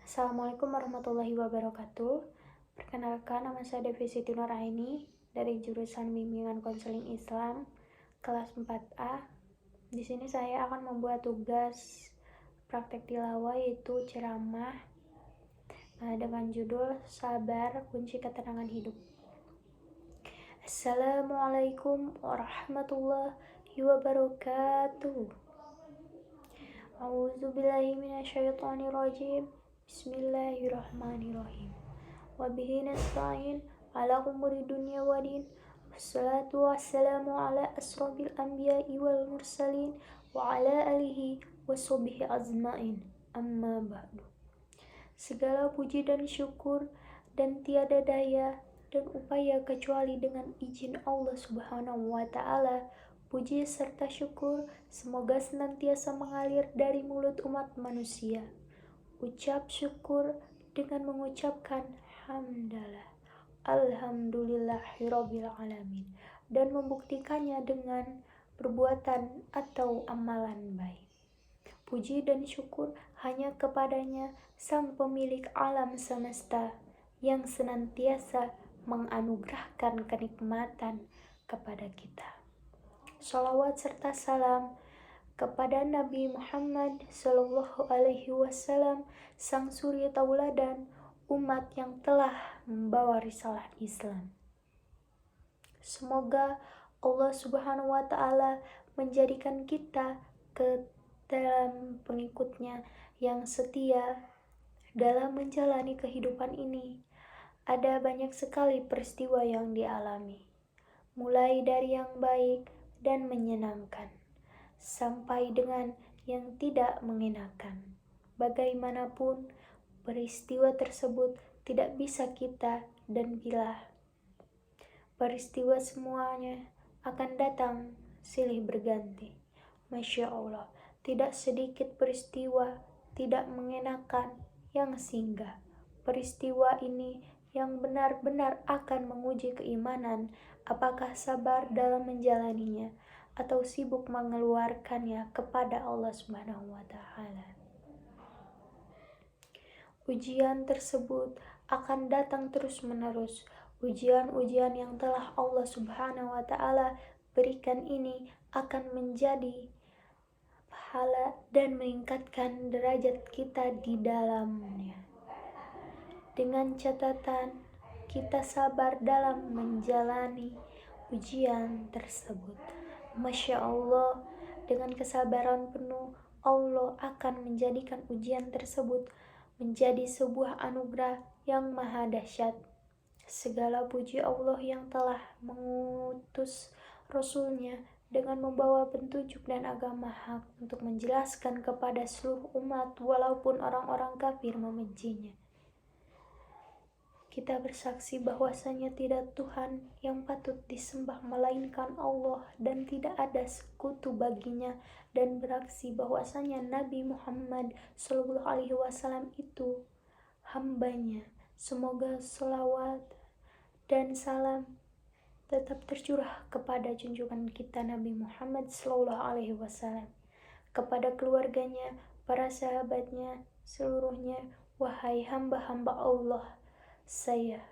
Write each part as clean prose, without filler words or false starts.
Assalamualaikum warahmatullahi wabarakatuh. Perkenalkan, nama saya Devi Siti Nuraini dari jurusan Bimbingan Konseling Islam kelas 4A. Di sini saya akan membuat tugas praktek tilawah yaitu ceramah dengan judul Sabar Kunci Ketenangan Hidup. Assalamualaikum warahmatullahi wabarakatuh. A'udzubillahi minasyaitonirrajim. Bismillahirrahmanirrahim. Wabihi nasta'in ala umuri dunya wadin. Wassalatu wassalamu ala asrofil anbiya'i wal mursalin wa ala alihi washabihi azmain. Amma ba'du. Segala puji dan syukur dan tiada daya dan upaya kecuali dengan izin Allah Subhanahu wa Ta'ala. Puji serta syukur semoga senantiasa mengalir dari mulut umat manusia. Ucap syukur dengan mengucapkan hamdalah, alhamdulillahirabbil alamin, dan membuktikannya dengan perbuatan atau amalan baik. Puji dan syukur hanya kepadanya, sang pemilik alam semesta, yang senantiasa menganugerahkan kenikmatan kepada kita. Shalawat serta salam kepada Nabi Muhammad Sallallahu Alaihi Wasallam, sang suri tauladan umat yang telah membawa risalah Islam. Semoga Allah Subhanahu Wa Taala menjadikan kita ke dalam pengikutnya yang setia dalam menjalani kehidupan ini. Ada banyak sekali peristiwa yang dialami, mulai dari yang baik dan menyenangkan, sampai dengan yang tidak mengenakan. Bagaimanapun, peristiwa tersebut tidak bisa kita dan bila peristiwa semuanya akan datang silih berganti. Masya Allah, tidak sedikit peristiwa tidak mengenakan yang singgah. Peristiwa ini yang benar-benar akan menguji keimanan, apakah sabar dalam menjalaninya atau sibuk mengeluarkannya kepada Allah Subhanahu wa Ta'ala. Ujian tersebut akan datang terus-menerus. Ujian-ujian yang telah Allah Subhanahu wa Ta'ala berikan ini akan menjadi pahala dan meningkatkan derajat kita di dalamnya. Dengan catatan kita sabar dalam menjalani ujian tersebut. Masya Allah, dengan kesabaran penuh Allah akan menjadikan ujian tersebut menjadi sebuah anugerah yang maha dahsyat. Segala puji Allah yang telah mengutus Rasulnya dengan membawa petunjuk dan agama hak untuk menjelaskan kepada seluruh umat walaupun orang-orang kafir membencinya. Kita bersaksi bahwasanya tidak Tuhan yang patut disembah melainkan Allah dan tidak ada sekutu baginya, dan beraksi bahwasanya Nabi Muhammad Sallallahu Alaihi Wasallam itu hambanya. Semoga selawat dan salam tetap tercurah kepada junjungan kita Nabi Muhammad Sallallahu Alaihi Wasallam, kepada keluarganya, para sahabatnya, seluruhnya. Wahai hamba-hamba Allah, saya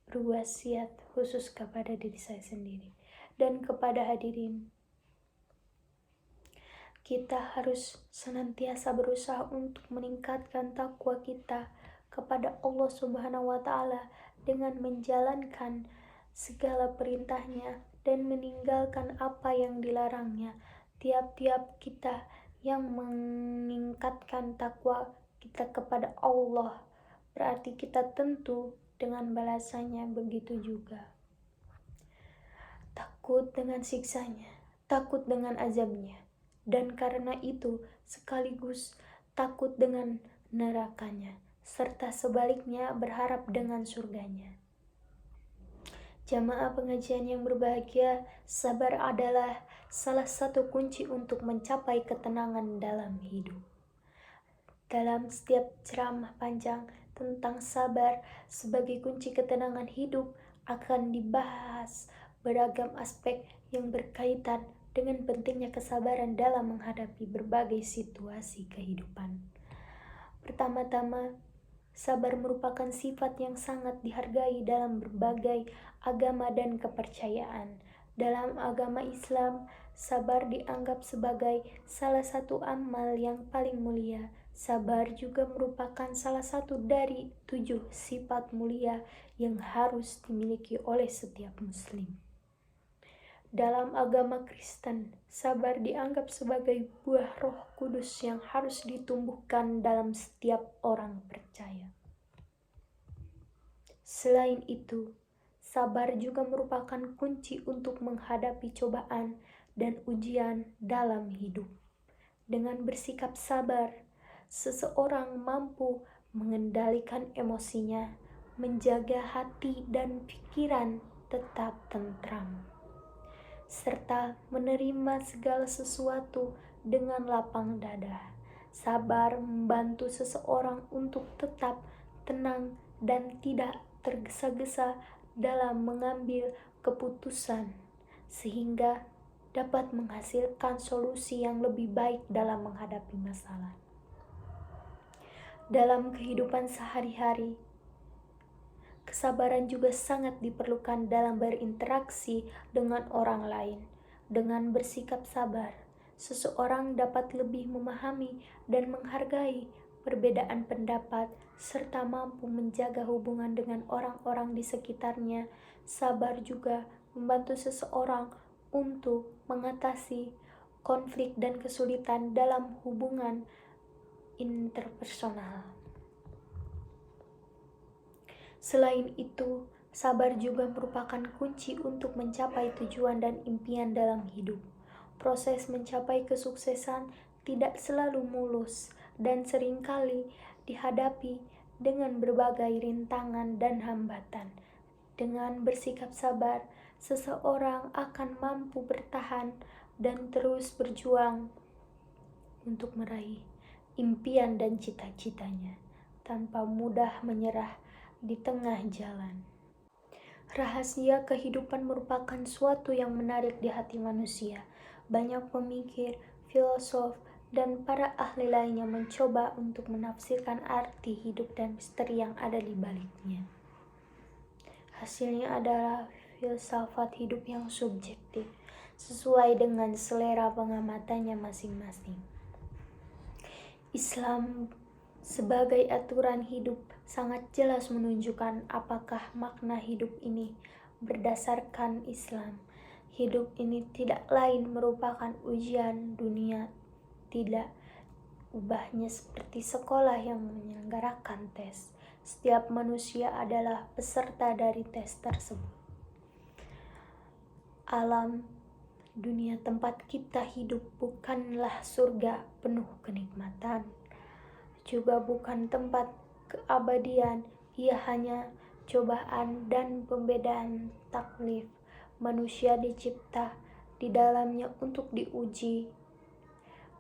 berwasiat khusus kepada diri saya sendiri dan kepada hadirin. Kita harus senantiasa berusaha untuk meningkatkan takwa kita kepada Allah Subhanahu wa Ta'ala dengan menjalankan segala perintahnya dan meninggalkan apa yang dilarangnya. Tiap-tiap kita yang meningkatkan takwa kita kepada Allah, berarti kita tentu dengan balasannya begitu juga. Takut dengan siksanya, takut dengan azabnya, dan karena itu sekaligus takut dengan nerakanya, serta sebaliknya berharap dengan surganya. Jamaah pengajian yang berbahagia, sabar adalah salah satu kunci untuk mencapai ketenangan dalam hidup. Dalam setiap ceramah panjang tentang sabar sebagai kunci ketenangan hidup akan dibahas beragam aspek yang berkaitan dengan pentingnya kesabaran dalam menghadapi berbagai situasi kehidupan. Pertama-tama, Sabar merupakan sifat yang sangat dihargai dalam berbagai agama dan kepercayaan. Dalam agama Islam, sabar dianggap sebagai salah satu amal yang paling mulia. Sabar juga merupakan salah satu dari 7 sifat mulia yang harus dimiliki oleh setiap Muslim. Dalam agama Kristen, sabar dianggap sebagai buah Roh Kudus yang harus ditumbuhkan dalam setiap orang percaya. Selain itu, sabar juga merupakan kunci untuk menghadapi cobaan dan ujian dalam hidup. Dengan bersikap sabar, seseorang mampu mengendalikan emosinya, menjaga hati dan pikiran tetap tentram, serta menerima segala sesuatu dengan lapang dada. Sabar membantu seseorang untuk tetap tenang dan tidak tergesa-gesa dalam mengambil keputusan, sehingga dapat menghasilkan solusi yang lebih baik dalam menghadapi masalah. Dalam kehidupan sehari-hari, kesabaran juga sangat diperlukan dalam berinteraksi dengan orang lain. Dengan bersikap sabar, seseorang dapat lebih memahami dan menghargai perbedaan pendapat serta mampu menjaga hubungan dengan orang-orang di sekitarnya. Sabar juga membantu seseorang untuk mengatasi konflik dan kesulitan dalam hubungan interpersonal. Selain itu, sabar juga merupakan kunci untuk mencapai tujuan dan impian dalam hidup. Proses mencapai kesuksesan tidak selalu mulus dan seringkali dihadapi dengan berbagai rintangan dan hambatan. Dengan bersikap sabar, seseorang akan mampu bertahan dan terus berjuang untuk meraih impian dan cita-citanya tanpa mudah menyerah di tengah jalan. Rahasia kehidupan merupakan suatu yang menarik di hati manusia. Banyak pemikir, filosof, dan para ahli lainnya mencoba untuk menafsirkan arti hidup dan misteri yang ada di baliknya. Hasilnya adalah filsafat hidup yang subjektif, sesuai dengan selera pengamatannya masing-masing. Islam sebagai aturan hidup sangat jelas menunjukkan apakah makna hidup ini berdasarkan Islam. Hidup ini tidak lain merupakan ujian dunia, tidak ubahnya seperti sekolah yang menyelenggarakan tes. Setiap manusia adalah peserta dari tes tersebut. Alam dunia tempat kita hidup bukanlah surga penuh kenikmatan, juga bukan tempat keabadian. Ia hanya cobaan dan pembedaan taklif. Manusia dicipta di dalamnya untuk diuji,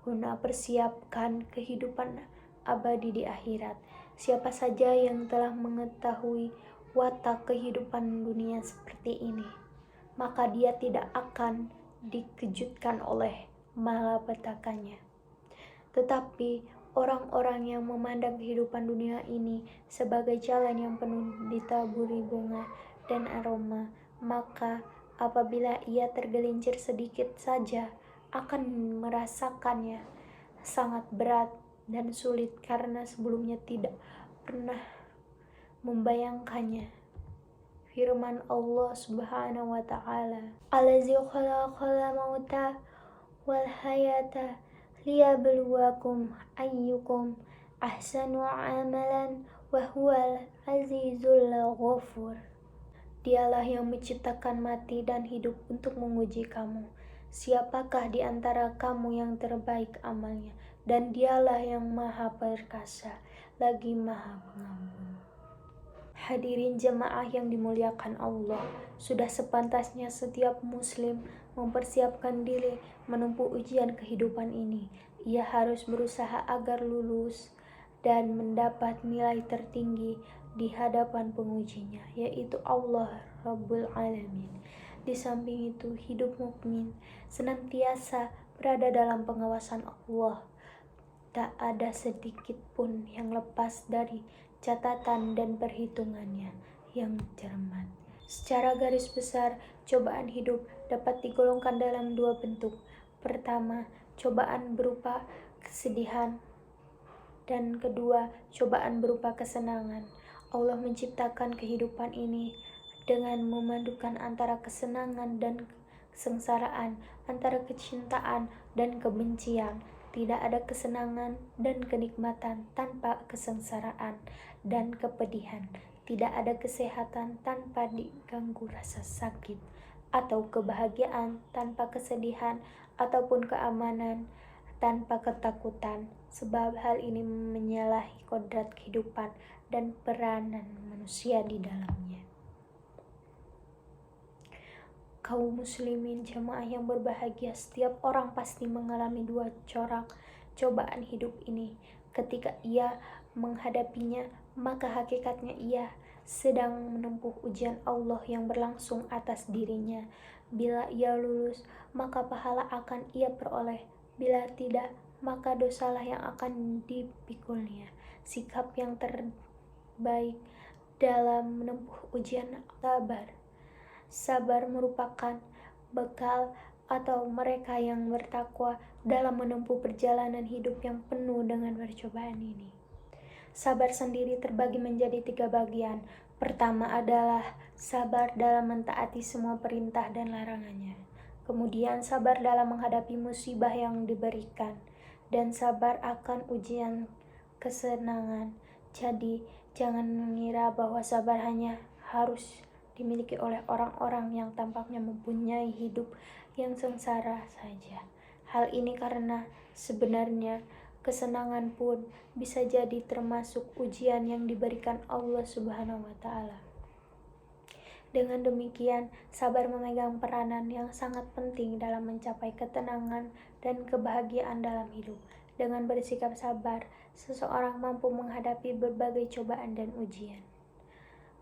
guna persiapkan kehidupan abadi di akhirat. Siapa saja yang telah mengetahui watak kehidupan dunia seperti ini, maka dia tidak akan dikejutkan oleh malapetakannya. Tetapi orang-orang yang memandang kehidupan dunia ini sebagai jalan yang penuh ditaburi bunga dan aroma, maka apabila ia tergelincir sedikit saja akan merasakannya sangat berat dan sulit karena sebelumnya tidak pernah membayangkannya. Firman Allah Subhanahu wa ta'ala, "Allazi khalaqal mauta wal hayata liyabluwakum ayyukum ahsanu amalan wa huwal azizul ghafur." Dialah yang menciptakan mati dan hidup untuk menguji kamu, siapakah di antara kamu yang terbaik amalnya, dan dialah yang maha perkasa lagi maha pengampun. Hadirin jemaah yang dimuliakan Allah, sudah sepantasnya setiap muslim mempersiapkan diri menempuh ujian kehidupan ini. Ia harus berusaha agar lulus dan mendapat nilai tertinggi di hadapan pengujinya, yaitu Allah Rabbul Alamin. Di samping itu, hidup mukmin senantiasa berada dalam pengawasan Allah. Tak ada sedikit pun yang lepas dari catatan dan perhitungannya yang cermat. Secara garis besar, cobaan hidup dapat digolongkan dalam dua bentuk. Pertama, cobaan berupa kesedihan, dan kedua, cobaan berupa kesenangan. Allah menciptakan kehidupan ini dengan memadukan antara kesenangan dan kesengsaraan, antara kecintaan dan kebencian. Tidak ada kesenangan dan kenikmatan tanpa kesengsaraan dan kepedihan. Tidak ada kesehatan tanpa diganggu rasa sakit, atau kebahagiaan tanpa kesedihan, ataupun keamanan tanpa ketakutan, sebab hal ini menyalahi kodrat kehidupan dan peranan manusia di dalamnya. Kaum muslimin jamaah yang berbahagia, setiap orang pasti mengalami dua corak cobaan hidup ini. Ketika ia menghadapinya, maka hakikatnya ia sedang menempuh ujian Allah yang berlangsung atas dirinya. Bila ia lulus, maka pahala akan ia peroleh. Bila tidak, maka dosalah yang akan dipikulnya. Sikap yang terbaik dalam menempuh ujian sabar. Sabar merupakan bekal atau mereka yang bertakwa dalam menempuh perjalanan hidup yang penuh dengan percobaan ini. Sabar sendiri terbagi menjadi 3 bagian. Pertama adalah sabar dalam mentaati semua perintah dan larangannya. Kemudian sabar dalam menghadapi musibah yang diberikan, dan sabar akan ujian kesenangan. Jadi, jangan mengira bahwa sabar hanya harus dimiliki oleh orang-orang yang tampaknya mempunyai hidup yang sengsara saja. Hal ini karena sebenarnya kesenangan pun bisa jadi termasuk ujian yang diberikan Allah Subhanahu wa Ta'ala. Dengan demikian, sabar memegang peranan yang sangat penting dalam mencapai ketenangan dan kebahagiaan dalam hidup. Dengan bersikap sabar, seseorang mampu menghadapi berbagai cobaan dan ujian,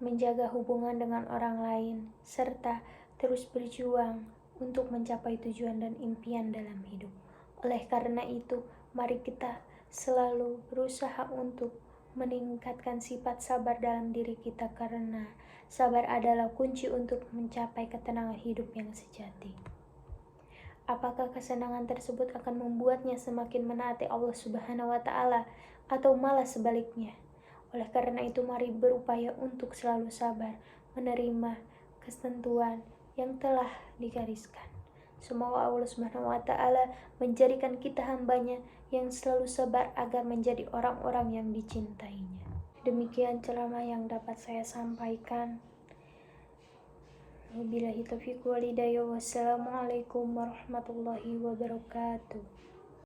menjaga hubungan dengan orang lain, serta terus berjuang untuk mencapai tujuan dan impian dalam hidup. Oleh karena itu, mari kita selalu berusaha untuk meningkatkan sifat sabar dalam diri kita, karena sabar adalah kunci untuk mencapai ketenangan hidup yang sejati. Apakah kesenangan tersebut akan membuatnya semakin menaati Allah Subhanahu wa Ta'ala, atau malah sebaliknya? Oleh karena itu, mari berupaya untuk selalu sabar menerima ketentuan yang telah digariskan. Semoga Allah Subhanahu wa Ta'ala menjadikan kita hambanya yang selalu sabar agar menjadi orang-orang yang dicintainya. Demikian ceramah yang dapat saya sampaikan. Wabillahi taufiq wal hidayah. Wassalamualaikum warahmatullahi wabarakatuh.